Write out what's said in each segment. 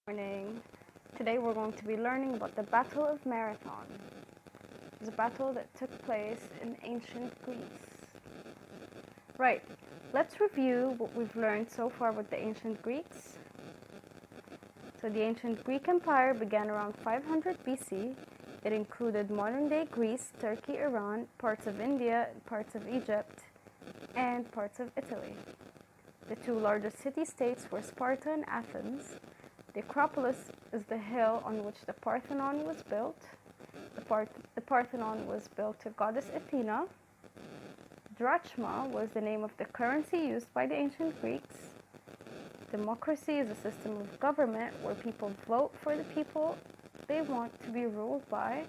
Morning. Today we're going to be learning about the Battle of Marathon. It was a battle that took place in ancient Greece. Right, let's review what we've learned so far with the ancient Greeks. So the ancient Greek Empire began around 500 BC. It included modern-day Greece, Turkey, Iran, parts of India, parts of Egypt, and parts of Italy. The two largest city-states were Sparta and Athens. The Acropolis is the hill on which the Parthenon was built. The Parthenon was built to goddess Athena. Drachma was the name of the currency used by the ancient Greeks. Democracy is a system of government where people vote for the people they want to be ruled by.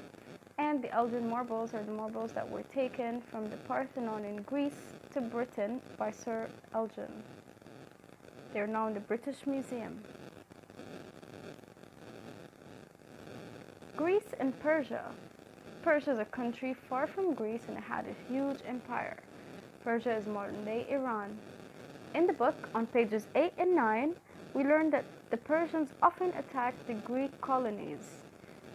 And the Elgin marbles are the marbles that were taken from the Parthenon in Greece to Britain by Sir Elgin. They are now in the British Museum. Greece and Persia. Persia is a country far from Greece and it had a huge empire. Persia is modern-day Iran. In the book, on pages 8 and 9, we learned that the Persians often attacked the Greek colonies,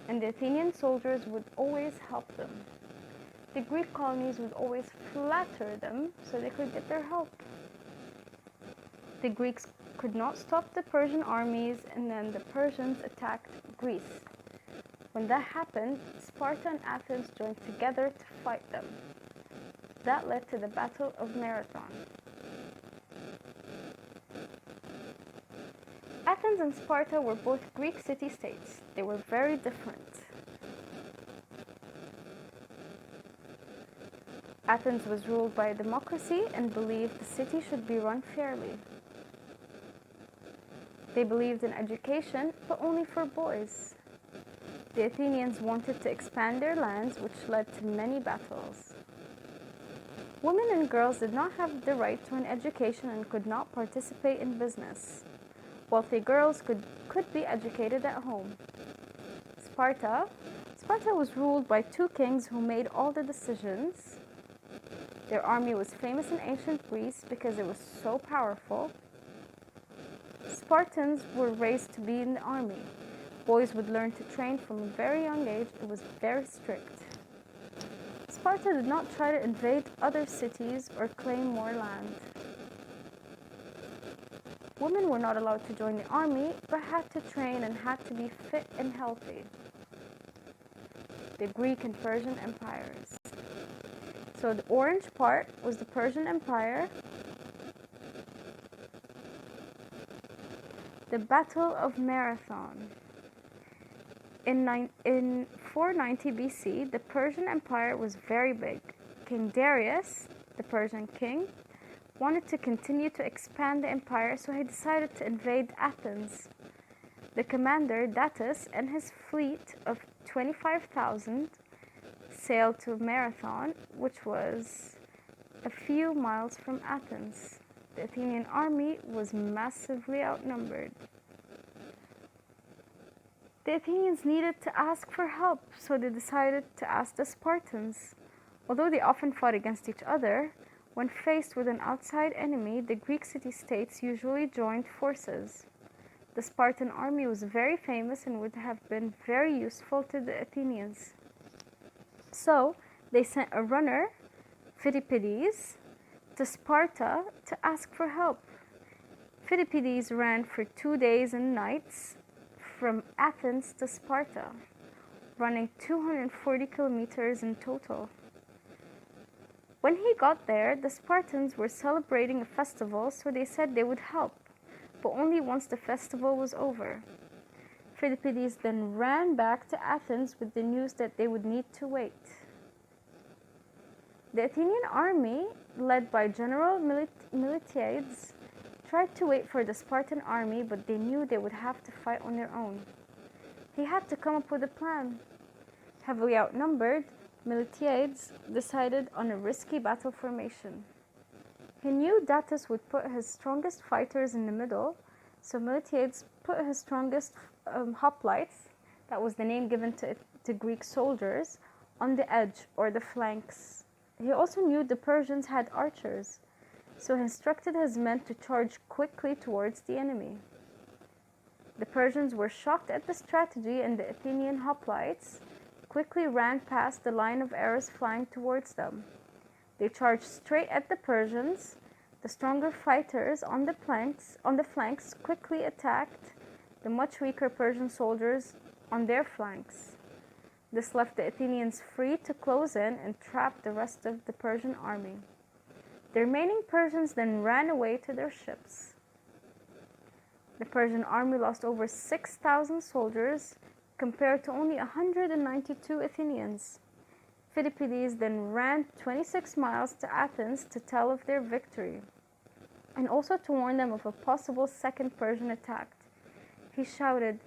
and the Athenian soldiers would always help them. The Greek colonies would always flatter them so they could get their help. The Greeks could not stop the Persian armies, and then the Persians attacked Greece. When that happened, Sparta and Athens joined together to fight them. That led to the Battle of Marathon. Athens and Sparta were both Greek city-states. They were very different. Athens was ruled by a democracy and believed the city should be run fairly. They believed in education, but only for boys. The Athenians wanted to expand their lands, which led to many battles. Women and girls did not have the right to an education and could not participate in business. Wealthy girls could be educated at home. Sparta was ruled by two kings who made all the decisions. Their army was famous in ancient Greece because it was so powerful. Spartans were raised to be in the army. Boys would learn to train from a very young age. It was very strict. Sparta did not try to invade other cities or claim more land. Women were not allowed to join the army, but had to train and had to be fit and healthy. The Greek and Persian empires. So the orange part was the Persian Empire. The Battle of Marathon. In 490 BC, the Persian Empire was very big. King Darius, the Persian king, wanted to continue to expand the empire, so he decided to invade Athens. The commander, Datis, and his fleet of 25,000 sailed to Marathon, which was a few miles from Athens. The Athenian army was massively outnumbered. The Athenians needed to ask for help, so they decided to ask the Spartans. Although they often fought against each other, when faced with an outside enemy, the Greek city-states usually joined forces. The Spartan army was very famous and would have been very useful to the Athenians. So, they sent a runner, Philippides, to Sparta to ask for help. Philippides ran for 2 days and nights from Athens to Sparta, running 240 kilometers in total. When he got there, the Spartans were celebrating a festival, so they said they would help, but only once the festival was over. Philippides then ran back to Athens with the news that they would need to wait. The Athenian army, led by General Miltiades, tried to wait for the Spartan army, but they knew they would have to fight on their own. He had to come up with a plan. Heavily outnumbered, Miltiades decided on a risky battle formation. He knew Datis would put his strongest fighters in the middle, so Miltiades put his strongest hoplites, that was the name given to Greek soldiers, on the edge or the flanks. He also knew the Persians had archers, so he instructed his men to charge quickly towards the enemy. The Persians were shocked at the strategy, and the Athenian hoplites quickly ran past the line of arrows flying towards them. They charged straight at the Persians. The stronger fighters on the flanks quickly attacked the much weaker Persian soldiers on their flanks. This left the Athenians free to close in and trap the rest of the Persian army. The remaining Persians then ran away to their ships. The Persian army lost over 6,000 soldiers compared to only 192 Athenians. Philippides then ran 26 miles to Athens to tell of their victory, and also to warn them of a possible second Persian attack. He shouted,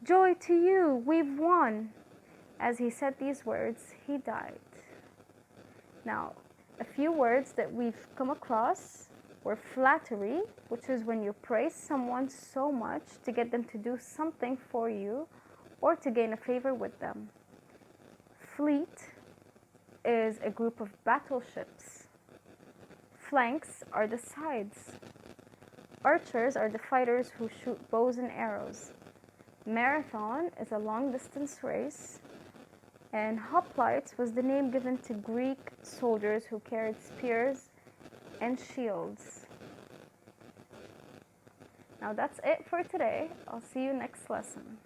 "Joy to you, we've won!" As he said these words, he died. Now, a few words that we've come across were flattery, which is when you praise someone so much to get them to do something for you or to gain a favor with them. Fleet is a group of battleships. Flanks are the sides. Archers are the fighters who shoot bows and arrows. Marathon is a long-distance race. And hoplites was the name given to Greek soldiers who carried spears and shields. Now that's it for today. I'll see you next lesson.